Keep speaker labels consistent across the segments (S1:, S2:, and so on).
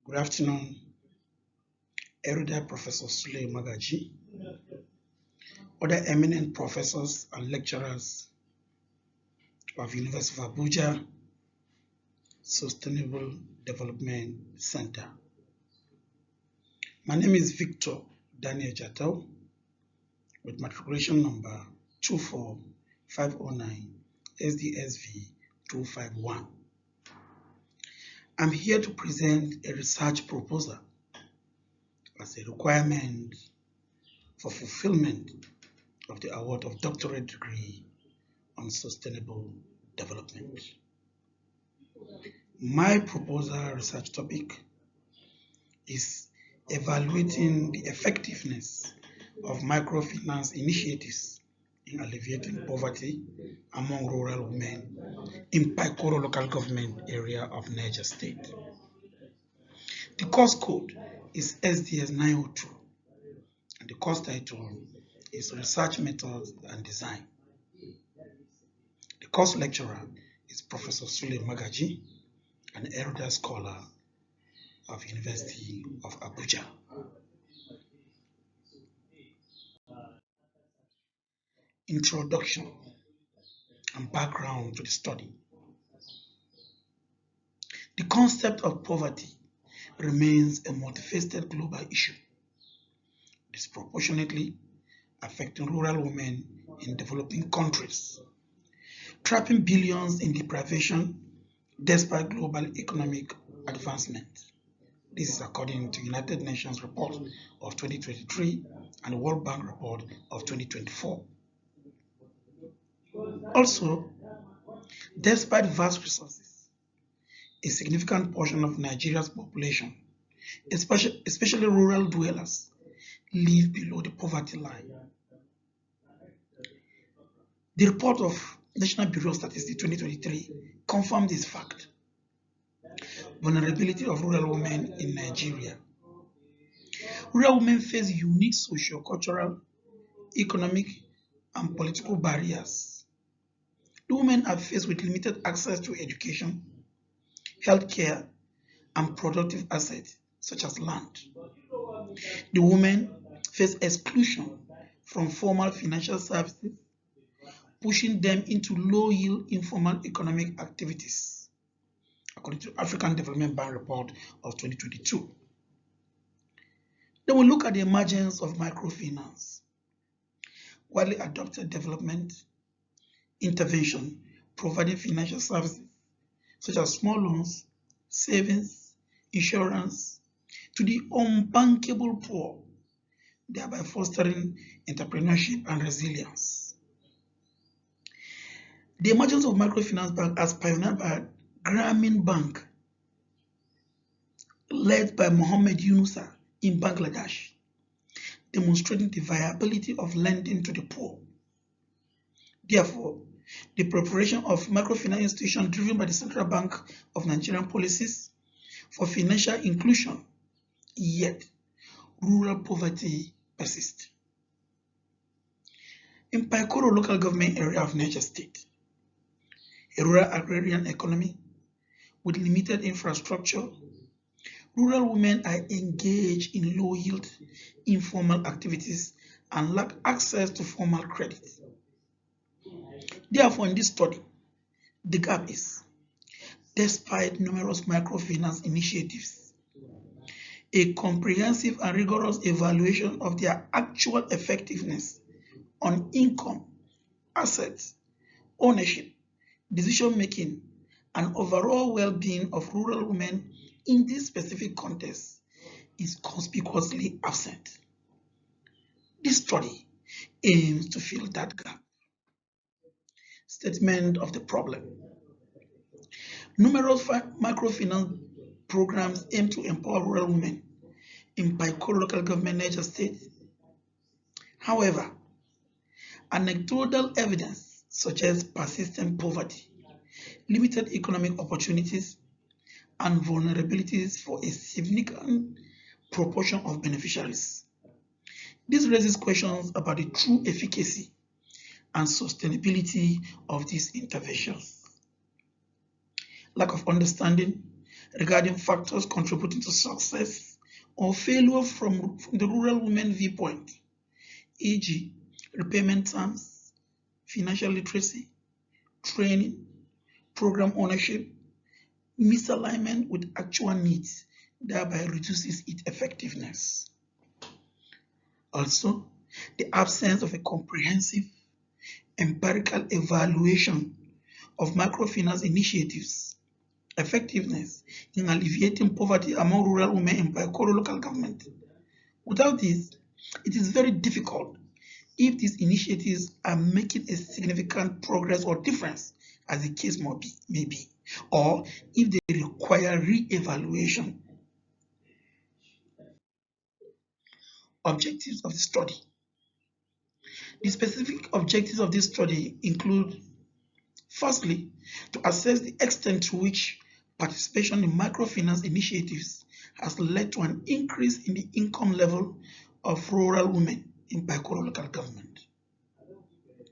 S1: Good afternoon, erudite Professor Sule Magaji, other eminent professors and lecturers of University of Abuja Sustainable Development Center. My name is Victor Daniel Jatau with matriculation number 24509 SDSV 251. I'm here to present a research proposal as a requirement for fulfillment of the award of doctorate degree on sustainable development. My proposal research topic is evaluating the effectiveness of microfinance initiatives in alleviating poverty among rural women in Paikoro local government area of Niger State. The course code is SDS 902 and the course title is Research Methods and Design. The course lecturer is Professor Sule Magaji, an erudite scholar of University of Abuja. Introduction and background to the study. The concept of poverty remains a multifaceted global issue, disproportionately affecting rural women in developing countries, trapping billions in deprivation despite global economic advancement. This is according to United Nations report of 2023 and the World Bank report of 2024. Also, despite vast resources, a significant portion of Nigeria's population, especially rural dwellers, live below the poverty line. The report of National Bureau of Statistics 2023 confirmed this fact. Vulnerability of rural women in Nigeria. Rural women face unique socio-cultural, economic, and political barriers. The women are faced with limited access to education, healthcare, and productive assets such as land. The women face exclusion from formal financial services, pushing them into low-yield informal economic activities, according to African Development Bank report of 2022. Then we look at the emergence of microfinance, widely adopted development intervention providing financial services such as small loans, savings, insurance to the unbankable poor, thereby fostering entrepreneurship and resilience. The emergence of microfinance bank as pioneered by Grameen Bank, led by Mohammed Yunusa in Bangladesh, demonstrating the viability of lending to the poor. Therefore, the preparation of microfinance institutions driven by the Central Bank of Nigerian policies for financial inclusion, yet rural poverty persists. In Paikoro local government area of Niger State, a rural agrarian economy with limited infrastructure, rural women are engaged in low-yield informal activities and lack access to formal credit. Therefore, in this study, the gap is, despite numerous microfinance initiatives, a comprehensive and rigorous evaluation of their actual effectiveness on income, assets, ownership, decision-making, and overall well-being of rural women in this specific context is conspicuously absent. This study aims to fill that gap. Statement of the problem. Numerous microfinance programs aim to empower rural women in Paikoro local government Niger State. However, anecdotal evidence suggests persistent poverty, limited economic opportunities, and vulnerabilities for a significant proportion of beneficiaries. This raises questions about the true efficacy and sustainability of these interventions. Lack of understanding, regarding factors contributing to success or failure from the rural women viewpoint, e.g., repayment terms, financial literacy, training, program ownership, misalignment with actual needs, thereby reduces its effectiveness. Also, the absence of a comprehensive empirical evaluation of microfinance initiatives' effectiveness in alleviating poverty among rural women in Baikoro local government. Without this, it is very difficult if these initiatives are making a significant progress or difference, as the case may be, or if they require re-evaluation. Objectives of the study. The specific objectives of this study include, firstly, to assess the extent to which participation in microfinance initiatives has led to an increase in the income level of rural women in Baikoro local government.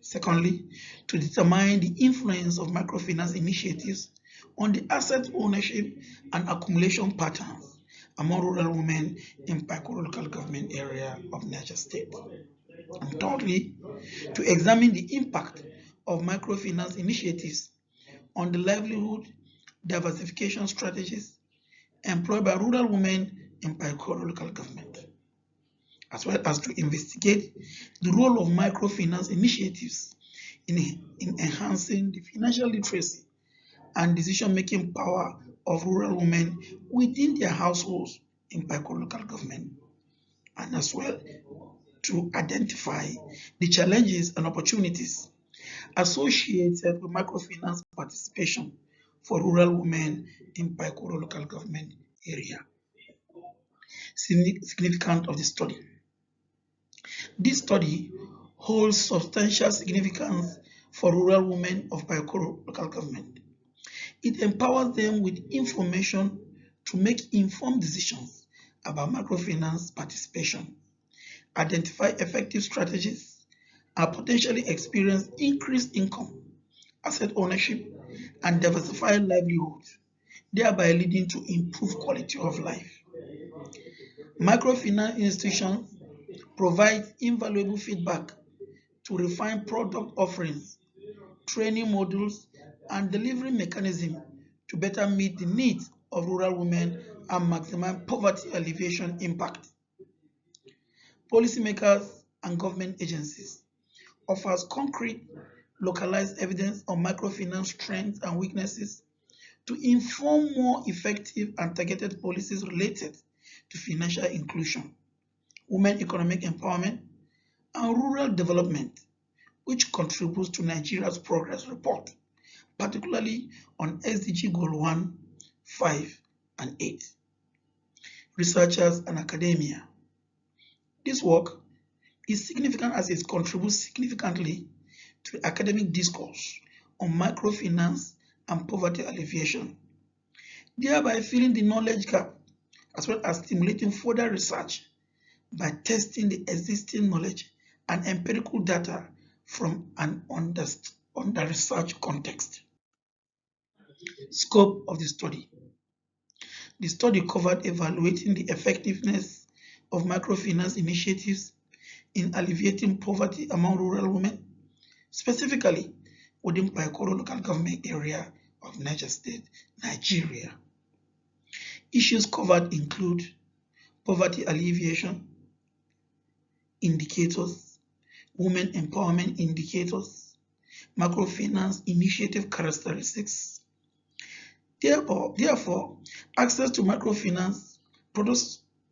S1: Secondly, to determine the influence of microfinance initiatives on the asset ownership and accumulation patterns among rural women in Baikoro local government area of Niger State. And thirdly, to examine the impact of microfinance initiatives on the livelihood diversification strategies employed by rural women in Baikoro local government, as well as to investigate the role of microfinance initiatives in enhancing the financial literacy and decision-making power of rural women within their households in Baikoro local government, and as well to identify the challenges and opportunities associated with microfinance participation for rural women in Baikoro local government area. Significance of the study. This study holds substantial significance for rural women of Baikoro local government. It empowers them with information to make informed decisions about microfinance participation, identify effective strategies, and potentially experience increased income, asset ownership, and diversified livelihood, thereby leading to improved quality of life. Microfinance institutions provide invaluable feedback to refine product offerings, training modules, and delivery mechanisms to better meet the needs of rural women and maximize poverty alleviation impact. Policymakers and government agencies offers concrete, localized evidence on microfinance strengths and weaknesses to inform more effective and targeted policies related to financial inclusion, women economic empowerment, and rural development, which contributes to Nigeria's progress report, particularly on SDG Goal 1, 5, and 8. Researchers and academia. This work is significant as it contributes significantly to the academic discourse on microfinance and poverty alleviation, thereby filling the knowledge gap as well as stimulating further research by testing the existing knowledge and empirical data from an under-researched context. Scope of the study. The study covered evaluating the effectiveness of microfinance initiatives in alleviating poverty among rural women, specifically within Baikoro local government area of Niger State, Nigeria. Issues covered include poverty alleviation indicators, women empowerment indicators, microfinance initiative characteristics. Therefore, access to microfinance product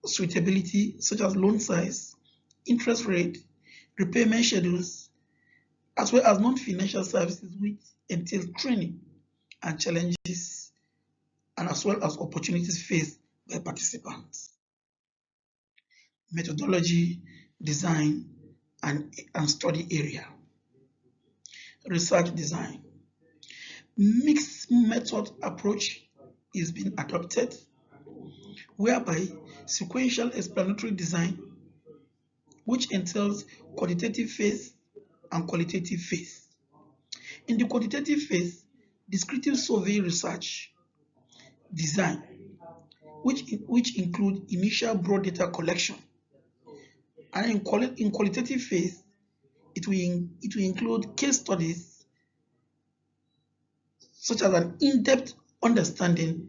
S1: suitability such as loan size, interest rate, repayment schedules, as well as non-financial services which entail training and challenges, and as well as opportunities faced by participants. Methodology, design, and study area. Research design. Mixed method approach is being adopted, whereby sequential explanatory design, which entails quantitative phase and qualitative phase. In the quantitative phase, descriptive survey research design which include initial broad data collection. And in qualitative phase, it will include case studies such as an in-depth understanding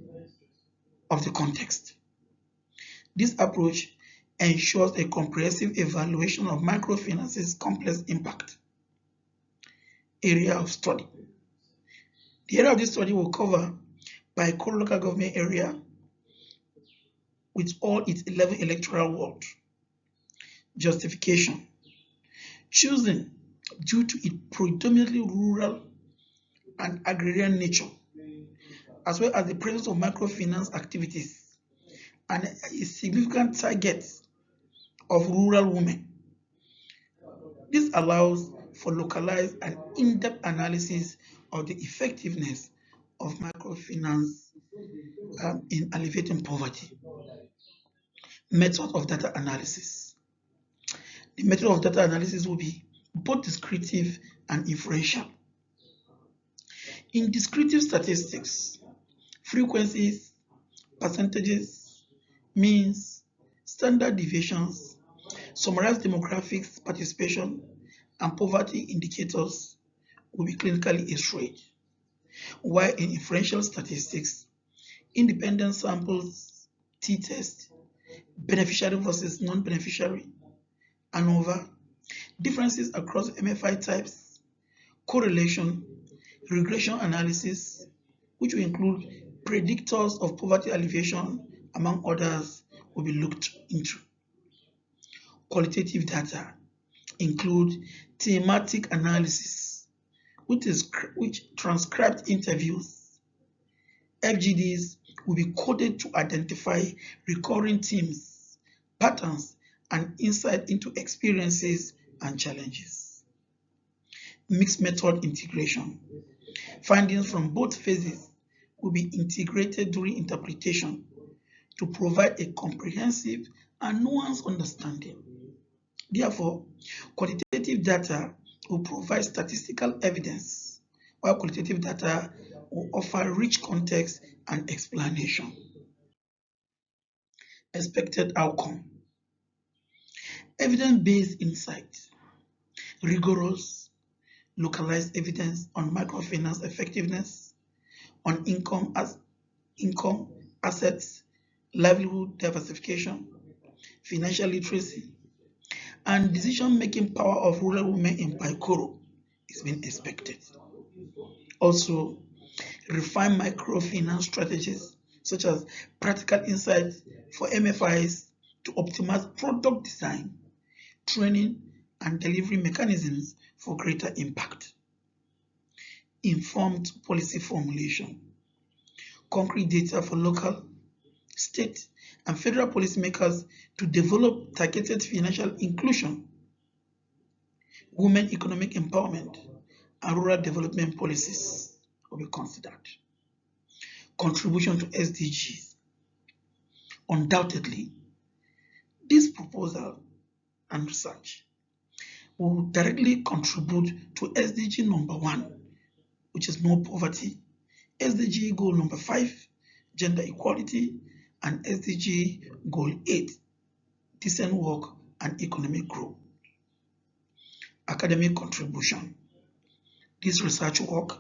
S1: of the context. This approach ensures a comprehensive evaluation of microfinance's complex impact. Area of study. The area of this study will cover Baikoro local government area with all its 11 electoral wards. Justification. Choosing due to its predominantly rural and agrarian nature, as well as the presence of microfinance activities and a significant target of rural women. This allows for localized and in-depth analysis of the effectiveness of microfinance in alleviating poverty. Method of data analysis. The method of data analysis will be both descriptive and inferential. In descriptive statistics, frequencies, percentages, means, standard deviations, summarized demographics, participation, and poverty indicators will be clinically illustrated. While in inferential statistics, independent samples, t-test, beneficiary versus non-beneficiary, ANOVA, differences across MFI types, correlation, regression analysis, which will include predictors of poverty alleviation, among others, will be looked into. Qualitative data include thematic analysis, which transcribed interviews. FGDs will be coded to identify recurring themes, patterns, and insight into experiences and challenges. Mixed method integration. Findings from both phases will be integrated during interpretation to provide a comprehensive and nuanced understanding. Therefore, quantitative data will provide statistical evidence, while qualitative data will offer rich context and explanation. Expected outcome. Evidence-based insight. Rigorous, localized evidence on microfinance effectiveness, on income, assets, livelihood diversification, financial literacy, and decision-making power of rural women in Baikoro is being expected. Also, refined microfinance strategies such as practical insights for MFIs to optimize product design, training, and delivery mechanisms for greater impact. Informed policy formulation. Concrete data for local, state, and federal policymakers to develop targeted financial inclusion, women economic empowerment, and rural development policies will be considered. Contribution to SDGs. Undoubtedly, this proposal and research will directly contribute to SDG number 1, which is no poverty, SDG goal number 5, gender equality, and SDG goal 8, decent work and economic growth. Academic contribution. This research work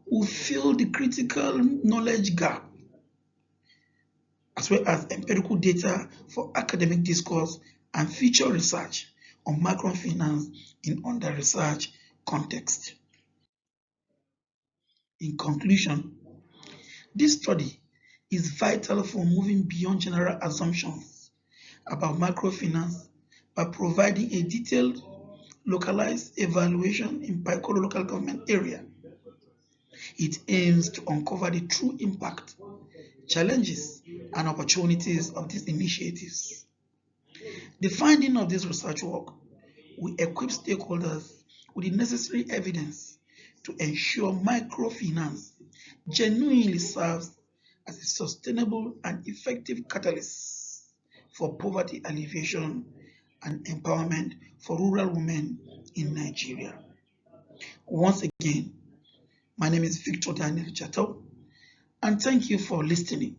S1: will fill the critical knowledge gap as well as empirical data for academic discourse and future research on microfinance in under-researched context. In conclusion, this study is vital for moving beyond general assumptions about microfinance by providing a detailed, localized evaluation in Baikoro local government area. It aims to uncover the true impact, challenges, and opportunities of these initiatives. The finding of this research work will equip stakeholders with the necessary evidence to ensure microfinance genuinely serves as a sustainable and effective catalyst for poverty alleviation and empowerment for rural women in Nigeria. Once again, my name is Victor Daniel Chateau, and thank you for listening.